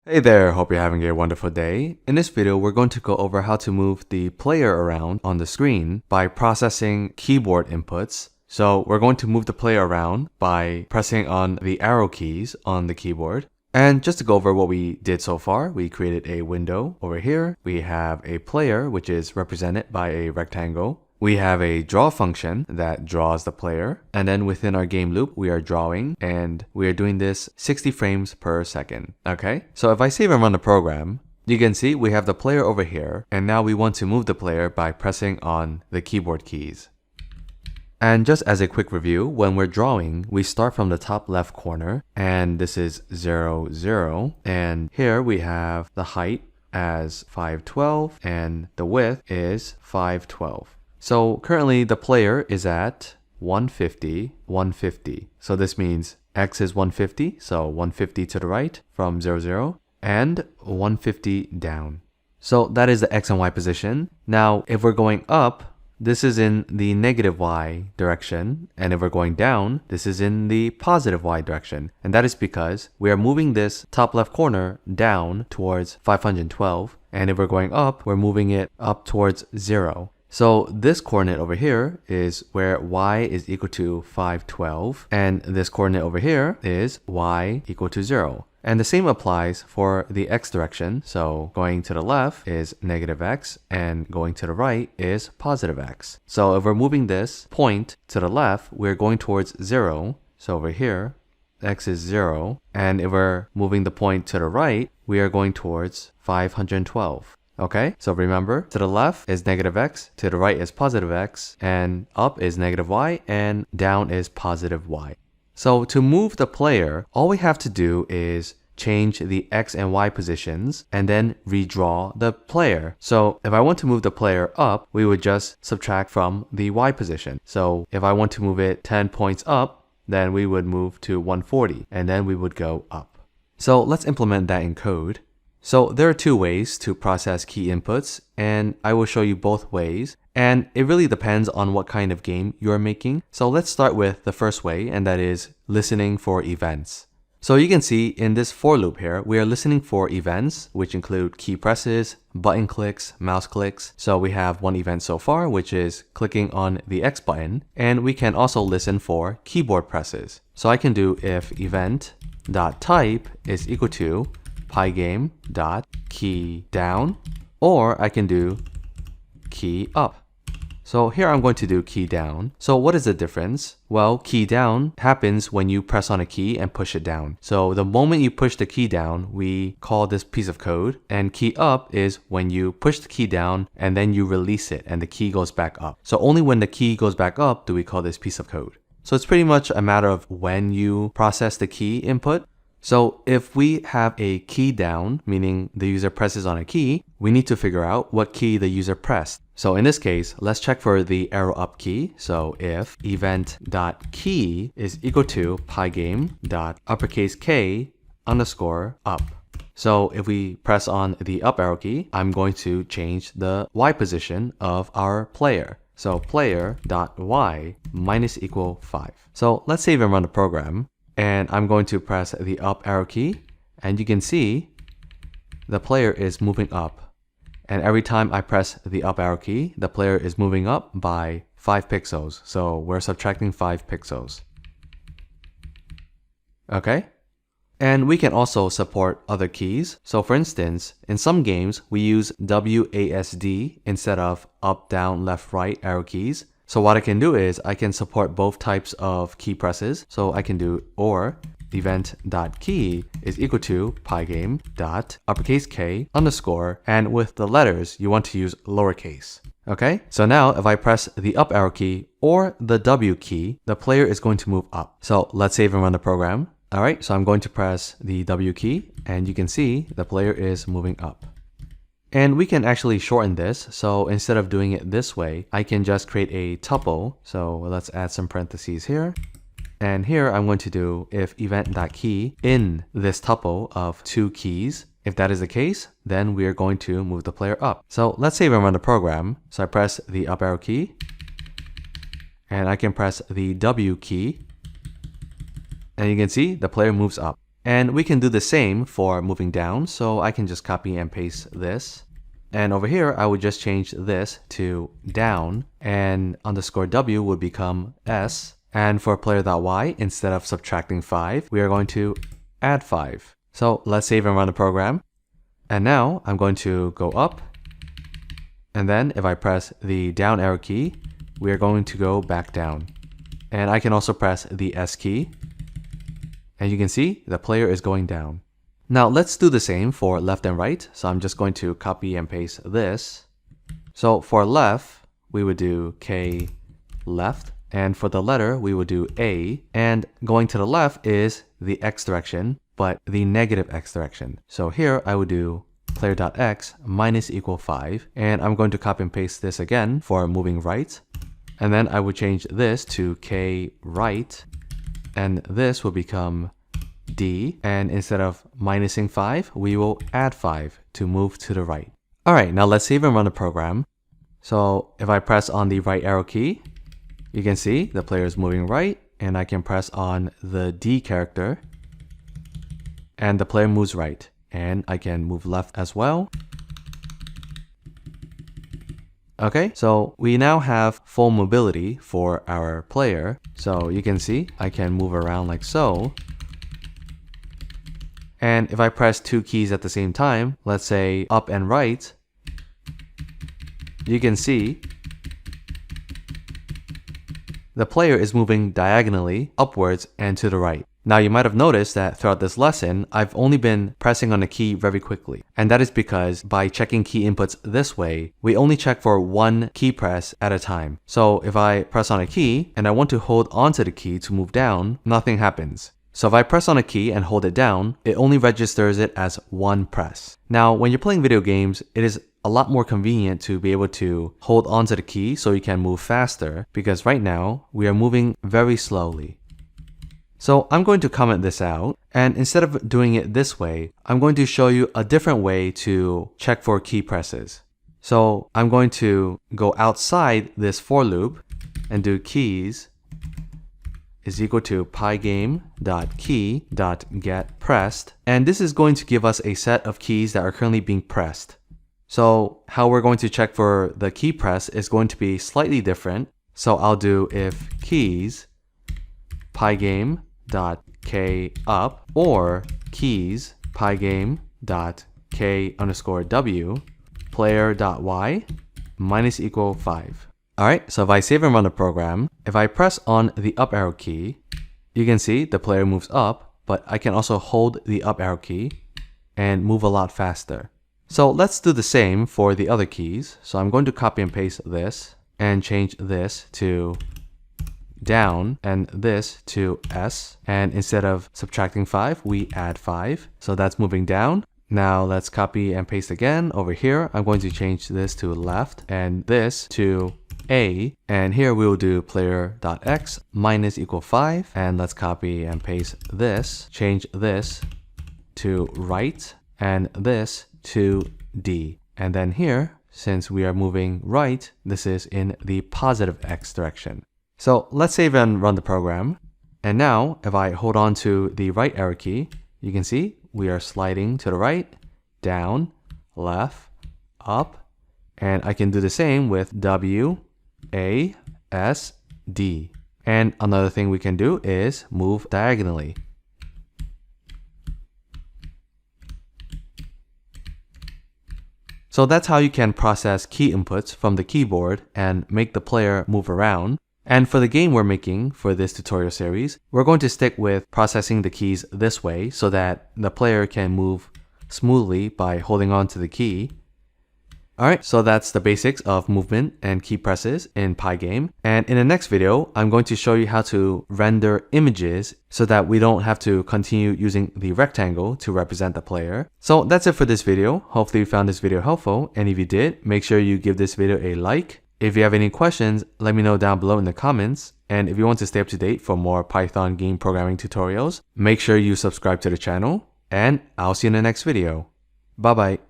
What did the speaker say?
Hey there, hope you're having a wonderful day. In this video, we're going to go over how to move the player around on the screen by processing keyboard inputs. So we're going to move the player around by pressing on the arrow keys on the keyboard. And just to go over what we did so far, we created a window over here. We have a player, which is represented by a rectangle. We have a draw function that draws the player, and then within our game loop, we are drawing, and we are doing this 60 frames per second. Okay, so if I save and run the program, you can see we have the player over here, and now we want to move the player by pressing on the keyboard keys. And just as a quick review, when we're drawing, we start from the top left corner, and this is 0, 0, and here we have the height as 512, and the width is 512. So currently the player is at 150, 150. So this means X is 150, so 150 to the right from 0, 0, and 150 down. So that is the X and Y position. Now, if we're going up, this is in the negative Y direction, and if we're going down, this is in the positive Y direction. And that is because we are moving this top left corner down towards 512, and if we're going up, we're moving it up towards 0. So this coordinate over here is where y is equal to 512, and this coordinate over here is y equal to 0. And the same applies for the x direction. So going to the left is negative x, and going to the right is positive x. So if we're moving this point to the left, we're going towards 0. So over here, x is 0. And if we're moving the point to the right, we are going towards 512. Okay, so remember, to the left is negative x, to the right is positive x, and up is negative y, and down is positive y. So to move the player, all we have to do is change the x and y positions, and then redraw the player. So if I want to move the player up, we would just subtract from the y position. So if I want to move it 10 points up, then we would move to 140, and then we would go up. So let's implement that in code. So there are two ways to process key inputs, and I will show you both ways, and it really depends on what kind of game you're making. So let's start with the first way, and that is listening for events. So you can see in this for loop here, we are listening for events, which include key presses, button clicks, mouse clicks. So we have one event so far, which is clicking on the X button, and we can also listen for keyboard presses. So I can do if event.type is equal to Pygame dot key down, or I can do key up. So here I'm going to do key down. So what is the difference? Well, key down happens when you press on a key and push it down. So the moment you push the key down, we call this piece of code, and key up is when you push the key down and then you release it and the key goes back up. So only when the key goes back up do we call this piece of code. So it's pretty much a matter of when you process the key input. So if we have a key down, meaning the user presses on a key, we need to figure out what key the user pressed. So in this case, let's check for the arrow up key. So if event.key is equal to pygame.uppercase K underscore up. So if we press on the up arrow key, I'm going to change the Y position of our player. So player.y minus equal 5. So let's save and run the program. And I'm going to press the up arrow key, and you can see the player is moving up. And every time I press the up arrow key, the player is moving up by 5 pixels. So we're subtracting 5 pixels. Okay? And we can also support other keys. So for instance, in some games, we use WASD instead of up, down, left, right arrow keys. So what I can do is I can support both types of key presses. So I can do or event.key is equal to pygame.uppercase K underscore, and with the letters, you want to use lowercase. Okay, so now if I press the up arrow key or the W key, the player is going to move up. So let's save and run the program. All right, so I'm going to press the W key, and you can see the player is moving up. And we can actually shorten this. So instead of doing it this way, I can just create a tuple. So let's add some parentheses here. And here I'm going to do if event.key in this tuple of 2 keys. If that is the case, then we are going to move the player up. So let's save and run the program. So I press the up arrow key, and I can press the W key, and you can see the player moves up. And we can do the same for moving down, so I can just copy and paste this. And over here, I would just change this to down, and underscore W would become S. And for player.y, instead of subtracting 5, we are going to add 5. So let's save and run the program. And now I'm going to go up. And then if I press the down arrow key, we are going to go back down. And I can also press the S key. And you can see the player is going down. Now let's do the same for left and right. So I'm just going to copy and paste this. So for left, we would do K left. And for the letter, we would do A. And going to the left is the X direction, but the negative X direction. So here I would do player.x minus equal 5. And I'm going to copy and paste this again for moving right. And then I would change this to K right. And this will become D. And instead of minusing 5, we will add 5 to move to the right. All right, now let's save and run the program. So if I press on the right arrow key, you can see the player is moving right, and I can press on the D character, and the player moves right. And I can move left as well. Okay, so we now have full mobility for our player. So you can see I can move around like so. And if I press 2 keys at the same time, let's say up and right, you can see the player is moving diagonally upwards and to the right. Now you might have noticed that throughout this lesson, I've only been pressing on a key very quickly. And that is because by checking key inputs this way, we only check for one key press at a time. So if I press on a key and I want to hold onto the key to move down, nothing happens. So if I press on a key and hold it down, it only registers it as one press. Now, when you're playing video games, it is a lot more convenient to be able to hold onto the key so you can move faster, because right now we are moving very slowly. So I'm going to comment this out, and instead of doing it this way, I'm going to show you a different way to check for key presses. So I'm going to go outside this for loop and do keys is equal to pygame.key.getPressed, and this is going to give us a set of keys that are currently being pressed. So how we're going to check for the key press is going to be slightly different. So I'll do if keys pygame.k_up or keys pygame.k_w player.y minus equal 5. Alright, so if I save and run the program, if I press on the up arrow key, you can see the player moves up, but I can also hold the up arrow key and move a lot faster. So let's do the same for the other keys. So I'm going to copy and paste this and change this to down and this to S. And instead of subtracting 5, we add 5. So that's moving down. Now let's copy and paste again. Over here, I'm going to change this to left and this to A. And here we will do player.x minus equal 5. And let's copy and paste this, change this to right and this to D. And then here, since we are moving right, this is in the positive X direction. So let's save and run the program. And now if I hold on to the right arrow key, you can see we are sliding to the right, down, left, up, and I can do the same with W, A, S, D. And another thing we can do is move diagonally. So that's how you can process key inputs from the keyboard and make the player move around. And for the game we're making for this tutorial series, we're going to stick with processing the keys this way so that the player can move smoothly by holding on to the key. Alright, so that's the basics of movement and key presses in Pygame. And in the next video, I'm going to show you how to render images so that we don't have to continue using the rectangle to represent the player. So that's it for this video. Hopefully you found this video helpful. And if you did, make sure you give this video a like. If you have any questions, let me know down below in the comments. And if you want to stay up to date for more Python game programming tutorials, make sure you subscribe to the channel. And I'll see you in the next video. Bye bye.